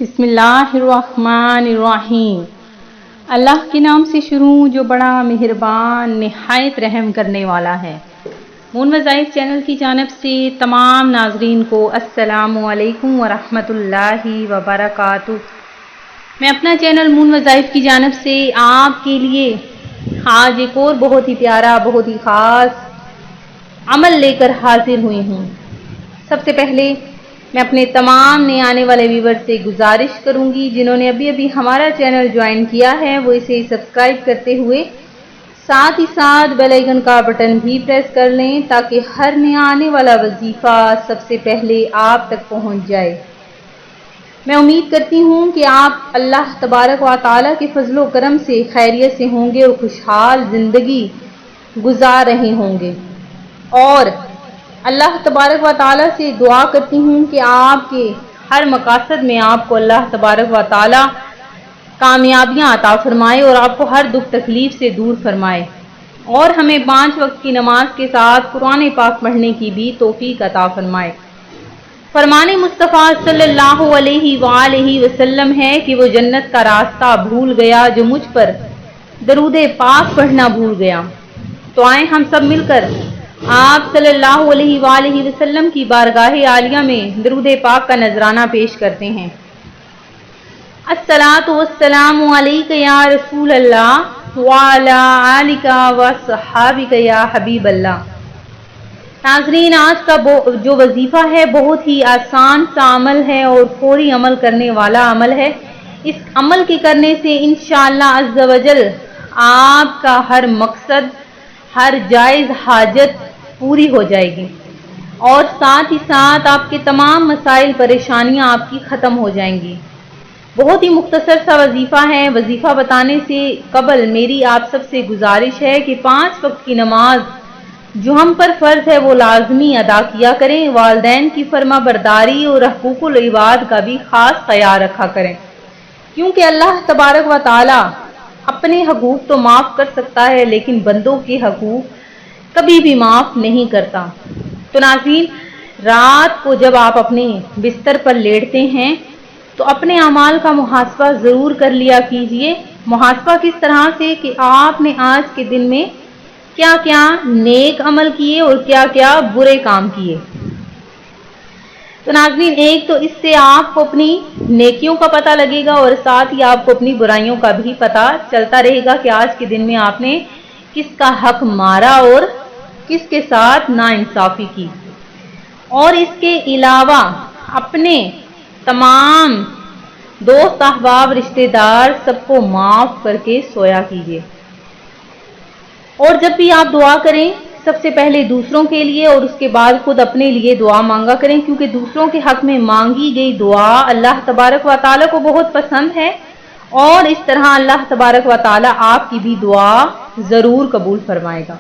بسم اللہ الرحمن الرحیم۔ اللہ کے نام سے شروع جو بڑا مہربان نہایت رحم کرنے والا ہے۔ مون وظائف چینل کی جانب سے تمام ناظرین کو السلام علیکم ورحمۃ اللہ وبرکاتہ۔ میں اپنا چینل مون وظائف کی جانب سے آپ کے لیے آج ایک اور بہت ہی پیارا، بہت ہی خاص عمل لے کر حاضر ہوئی ہوں۔ سب سے پہلے میں اپنے تمام نئے آنے والے ویور سے گزارش کروں گی جنہوں نے ابھی ہمارا چینل جوائن کیا ہے وہ اسے سبسکرائب کرتے ہوئے ساتھ ہی ساتھ بیل آئیکن کا بٹن بھی پریس کر لیں تاکہ ہر نیا آنے والا وظیفہ سب سے پہلے آپ تک پہنچ جائے۔ میں امید کرتی ہوں کہ آپ اللہ تبارک و تعالیٰ کے فضل و کرم سے خیریت سے ہوں گے اور خوشحال زندگی گزار رہے ہوں گے، اور اللہ تبارک و تعالیٰ سے دعا کرتی ہوں کہ آپ کے ہر مقاصد میں آپ کو اللہ تبارک و تعالیٰ کامیابیاں عطا فرمائے اور آپ کو ہر دکھ تکلیف سے دور فرمائے، اور ہمیں 5 وقت کی نماز کے ساتھ قرآن پاک پڑھنے کی بھی توفیق عطا فرمائے۔ فرمان مصطفیٰ صلی اللہ علیہ وآلہ وسلم ہے کہ وہ جنت کا راستہ بھول گیا جو مجھ پر درود پاک پڑھنا بھول گیا۔ تو آئیں ہم سب مل کر آپ صلی اللہ علیہ وآلہ وسلم کی بارگاہ عالیہ میں درود پاک کا نذرانہ پیش کرتے ہیں۔ الصلاۃ والسلام علیک یا رسول اللہ وعلی آلک وصحابک یا حبیب اللہ۔ ناظرین، آج کا جو وظیفہ ہے بہت ہی آسان سا عمل ہے اور فوری عمل کرنے والا عمل ہے۔ اس عمل کے کرنے سے انشاءاللہ عز و جل آپ کا ہر مقصد، ہر جائز حاجت پوری ہو جائے گی، اور ساتھ ہی ساتھ آپ کے تمام مسائل پریشانیاں آپ کی ختم ہو جائیں گی۔ بہت ہی مختصر سا وظیفہ ہے۔ وظیفہ بتانے سے قبل میری آپ سب سے گزارش ہے کہ 5 وقت کی نماز جو ہم پر فرض ہے وہ لازمی ادا کیا کریں۔ والدین کی فرما برداری اور حقوق العباد کا بھی خاص خیال رکھا کریں، کیونکہ اللہ تبارک و تعالی اپنے حقوق تو معاف کر سکتا ہے لیکن بندوں کے حقوق کبھی بھی معاف نہیں کرتا۔ تو ناظرین، رات کو جب آپ اپنے بستر پر لیٹتے ہیں تو اپنے اعمال کا محاسبہ ضرور کر لیا کیجئے۔ محاسبہ کس طرح سے کہ آپ نے آج کے دن میں کیا کیا نیک عمل کیے اور کیا کیا برے کام کیے۔ تو ناظرین، ایک تو اس سے آپ کو اپنی نیکیوں کا پتہ لگے گا اور ساتھ ہی آپ کو اپنی برائیوں کا بھی پتہ چلتا رہے گا کہ آج کے دن میں آپ نے کس کا حق مارا اور کس کے ساتھ ناانصافی کی۔ اور اس کے علاوہ اپنے تمام دوست احباب رشتہ دار سب کو معاف کر کے سویا کیجیے، اور جب بھی آپ دعا کریں سب سے پہلے دوسروں کے لیے اور اس کے بعد خود اپنے لیے دعا مانگا کریں، کیونکہ دوسروں کے حق میں مانگی گئی دعا اللہ تبارک و تعالیٰ کو بہت پسند ہے، اور اس طرح اللہ تبارک و تعالیٰ آپ کی بھی دعا ضرور قبول فرمائے گا۔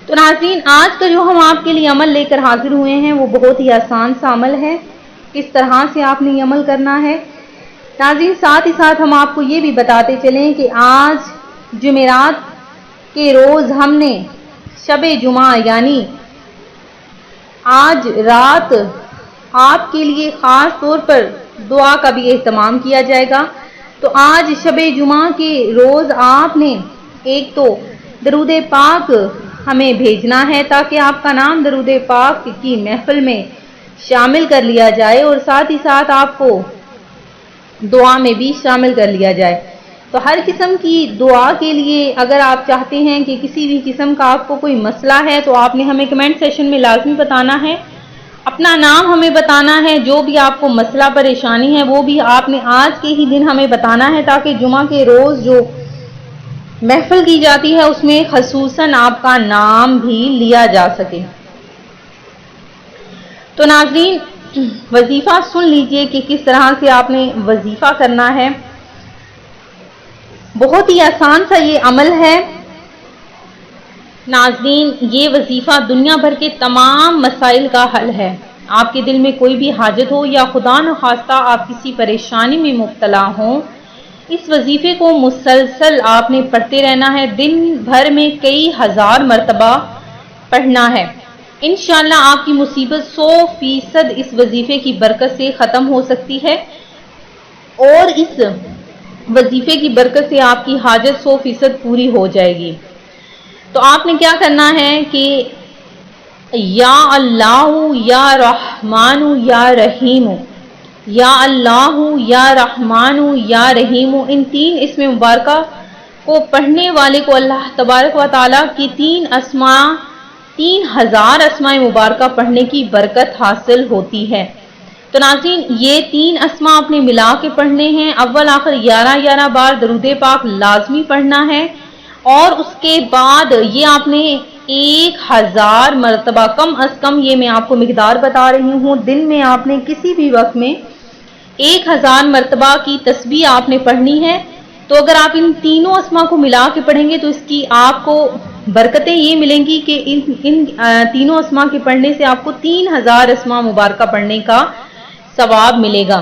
تو ناظرین، آج کا جو ہم آپ کے لیے عمل لے کر حاضر ہوئے ہیں وہ بہت ہی آسان سا عمل ہے۔ کس طرح سے آپ نے یہ عمل کرنا ہے ناظرین، ساتھ ہی ساتھ ہم آپ کو یہ بھی بتاتے چلیں کہ آج جمعرات کے روز ہم نے شب جمعہ یعنی آج رات آپ کے لیے خاص طور پر دعا کا بھی اہتمام کیا جائے گا۔ تو آج شب جمعہ کے روز آپ نے ایک تو درود پاک ہمیں بھیجنا ہے تاکہ آپ کا نام درود پاک کی محفل میں شامل کر لیا جائے، اور ساتھ ہی ساتھ آپ کو دعا میں بھی شامل کر لیا جائے۔ تو ہر قسم کی دعا کے لیے اگر آپ چاہتے ہیں کہ کسی بھی قسم کا آپ کو کوئی مسئلہ ہے تو آپ نے ہمیں کمنٹ سیشن میں لازمی بتانا ہے، اپنا نام ہمیں بتانا ہے، جو بھی آپ کو مسئلہ پریشانی ہے وہ بھی آپ نے آج کے ہی دن ہمیں بتانا ہے تاکہ جمعہ کے روز جو محفل کی جاتی ہے اس میں خصوصاً آپ کا نام بھی لیا جا سکے۔ تو ناظرین، وظیفہ سن لیجئے کہ کس طرح سے آپ نے وظیفہ کرنا ہے۔ بہت ہی آسان سا یہ عمل ہے ناظرین۔ یہ وظیفہ دنیا بھر کے تمام مسائل کا حل ہے۔ آپ کے دل میں کوئی بھی حاجت ہو یا خدا نخواستہ آپ کسی پریشانی میں مبتلا ہوں، اس وظیفے کو مسلسل آپ نے پڑھتے رہنا ہے، دن بھر میں کئی ہزار مرتبہ پڑھنا ہے۔ انشاءاللہ آپ کی مصیبت 100% اس وظیفے کی برکت سے ختم ہو سکتی ہے، اور اس وظیفے کی برکت سے آپ کی حاجت 100% پوری ہو جائے گی۔ تو آپ نے کیا کرنا ہے کہ یا اللہ یا رحمان یا رحیم، یا اللہ یا رحمان یا رحیم، ان 3 اسم مبارکہ کو پڑھنے والے کو اللہ تبارک و تعالیٰ کی 3000 اسماء مبارکہ پڑھنے کی برکت حاصل ہوتی ہے۔ تو ناظرین، یہ 3 اسماء آپ نے ملا کے پڑھنے ہیں، اول آخر 11 بار درود پاک لازمی پڑھنا ہے، اور اس کے بعد یہ آپ نے 1000 مرتبہ، کم از کم یہ میں آپ کو مقدار بتا رہی ہوں، دن میں آپ نے کسی بھی وقت میں 1000 مرتبہ کی تسبیح آپ نے پڑھنی ہے۔ تو اگر آپ ان تینوں اسماء کو ملا کے پڑھیں گے تو اس کی آپ کو برکتیں یہ ملیں گی کہ ان تینوں اسماء کے پڑھنے سے آپ کو 3000 اسماء مبارکہ پڑھنے کا ثواب ملے گا۔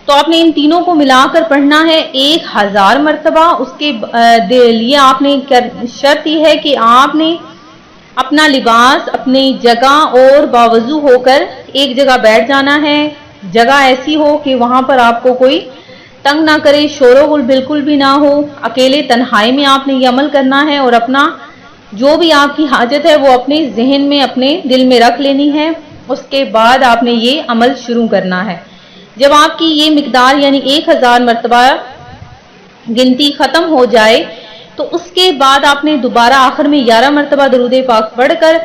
تو آپ نے ان تینوں کو ملا کر پڑھنا ہے 1000 مرتبہ۔ اس کے لیے آپ نے شرط یہ ہے کہ آپ نے اپنا لباس اپنی جگہ اور باوضو ہو کر ایک جگہ بیٹھ جانا ہے، جگہ ایسی ہو کہ وہاں پر آپ کو کوئی تنگ نہ کرے، شور و غل بالکل بھی نہ ہو، اکیلے تنہائی میں آپ نے یہ عمل کرنا ہے، اور اپنا جو بھی آپ کی حاجت ہے وہ اپنے ذہن میں اپنے دل میں رکھ لینی ہے۔ اس کے بعد آپ نے یہ عمل شروع کرنا ہے۔ جب آپ کی یہ مقدار یعنی 1000 مرتبہ گنتی ختم ہو جائے تو اس کے بعد آپ نے دوبارہ آخر میں 11 مرتبہ درود پاک پڑھ کر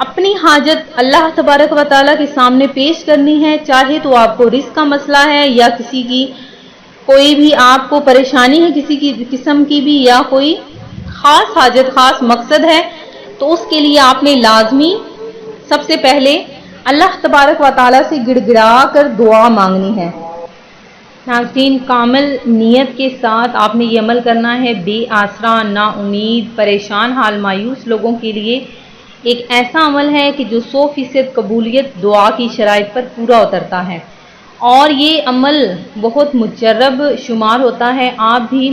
اپنی حاجت اللہ تبارک و تعالیٰ کے سامنے پیش کرنی ہے، چاہے تو آپ کو رزق کا مسئلہ ہے یا کسی کی کوئی بھی آپ کو پریشانی ہے کسی کی قسم کی بھی، یا کوئی خاص حاجت خاص مقصد ہے، تو اس کے لیے آپ نے لازمی سب سے پہلے اللہ تبارک و تعالیٰ سے گڑ گڑا کر دعا مانگنی ہے۔ ناظرین، کامل نیت کے ساتھ آپ نے یہ عمل کرنا ہے۔ بے آسرا، نا امید، پریشان حال، مایوس لوگوں کے لیے ایک ایسا عمل ہے کہ جو 100% قبولیت دعا کی شرائط پر پورا اترتا ہے، اور یہ عمل بہت مجرب شمار ہوتا ہے۔ آپ بھی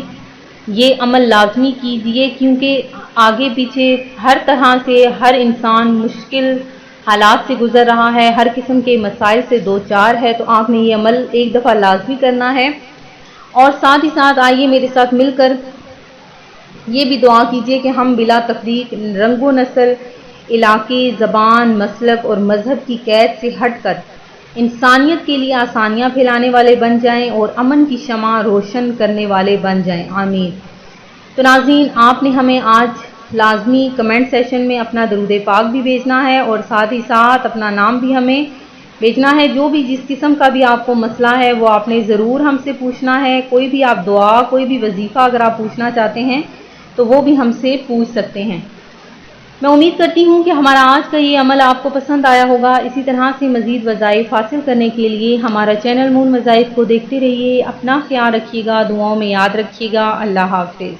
یہ عمل لازمی کیجئے، کیونکہ آگے پیچھے ہر طرح سے ہر انسان مشکل حالات سے گزر رہا ہے، ہر قسم کے مسائل سے دوچار ہے، تو آپ نے یہ عمل ایک دفعہ لازمی کرنا ہے۔ اور ساتھ ہی ساتھ آئیے میرے ساتھ مل کر یہ بھی دعا کیجئے کہ ہم بلا تفریق، رنگ و نسل، علاقے، زبان، مسلک اور مذہب کی قید سے ہٹ کر انسانیت کے لیے آسانیاں پھیلانے والے بن جائیں اور امن کی شمع روشن کرنے والے بن جائیں، آمین۔ تو ناظرین، آپ نے ہمیں آج لازمی کمنٹ سیشن میں اپنا درود پاک بھی بھیجنا ہے، اور ساتھ ہی ساتھ اپنا نام بھی ہمیں بھیجنا ہے۔ جو بھی جس قسم کا بھی آپ کو مسئلہ ہے وہ آپ نے ضرور ہم سے پوچھنا ہے۔ کوئی بھی آپ دعا، کوئی بھی وظیفہ اگر آپ پوچھنا چاہتے ہیں تو وہ بھی ہم سے پوچھ سکتے ہیں۔ میں امید کرتی ہوں کہ ہمارا آج کا یہ عمل آپ کو پسند آیا ہوگا۔ اسی طرح سے مزید وظائف حاصل کرنے کے لیے ہمارا چینل مون وظائف کو دیکھتے رہیے۔ اپنا خیال رکھیے گا، دعاؤں میں یاد رکھیے گا۔ اللہ حافظ۔